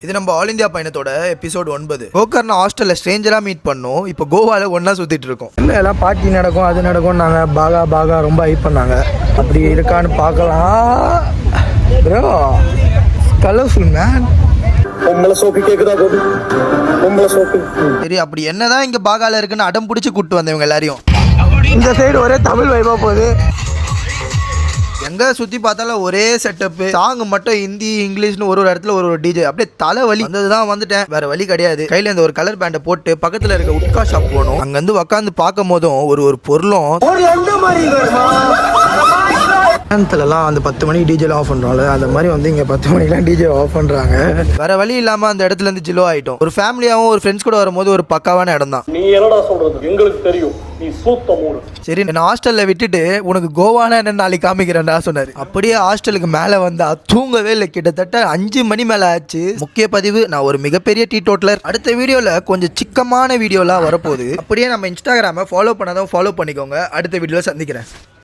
இது நம்ம all India பயணத்தோட episode 9. Gokarna ஹாஸ்டல்ல ஸ்ட்ரேஞ்சரா மீட் பண்ணோம். இப்போ கோவால ஒண்ணா சுத்திட்டு இருக்கோம். எல்லாம் பார்ட்டி நடக்கும், அது நடக்கும். நாங்கள் பாகா ரொம்ப ஹைப் பண்ணாங்க. அப்படி இருக்கான்னு பார்க்கலாம். Bro colourful man. சரி, அப்படி என்னதான் இங்க பாகால இருக்குன்னு அடம் பிடிச்சி கூட்டு வந்தவங்க எல்லாரையும். இந்த சைடு ஒரே தமிழ் வைபா போகுது. எங்க சுத்தி பார்த்தாலும் ஒரே செட்டப். சாங் மட்டும் ஹிந்தி இங்கிலீஷ்னு ஒரு இடத்துல ஒரு டிஜே. அப்படியே தலை வலி வந்ததுதான் வந்துட்டேன். வேற வழி கிடையாது. கையில இந்த ஒரு கலர் பேண்டை போட்டு பக்கத்துல இருக்க உட்கா ஷாப் போனோம். அங்க வந்து உட்காந்து பார்க்கும் போதும் ஒரு பொருளும் அந்த 10 மணிக்கு டிஜே ஆஃப் பண்றோம்ல, அந்த மாதிரி வந்து இங்க 10 மணிக்கெல்லாம் டிஜே ஆஃப் பண்றாங்க. வேற வழி இல்லாம அந்த இடத்துல இருந்து ஜிலோ ஆயிட்டோம். ஒரு ஃபேமிலியாவும் ஒரு ஃப்ரெண்ட்ஸ் கூட வரும்போது ஒரு பக்காவான இடம் தான். நீ என்னடா சொல்றது, எங்களுக்கு தெரியும், நீ சூத்த மூடு. சரி, நான் ஹாஸ்டல்ல விட்டுட்டு உனக்கு கோவானா என்ன நாளைக்கு காமிக்கிறேன்டா சொன்னாரு. அப்படியே ஹாஸ்டலுக்கு மேல வந்தா தூங்கவே இல்லை. கிட்டத்தட்ட 5 மணி மேல ஆச்சு. முக்கிய பதிவு, நான் ஒரு மிகப்பெரிய டீ டோட்டலர். அடுத்த வீடியோல கொஞ்சம் சிக்கமான வீடியோலாம் வரப்போகுது. அப்படியே நம்ம இன்ஸ்டாகிராமை ஃபாலோ பண்ணாதான் ஃபாலோ பண்ணிக்கோங்க. அடுத்த வீடியோல சந்திக்கிறேன்.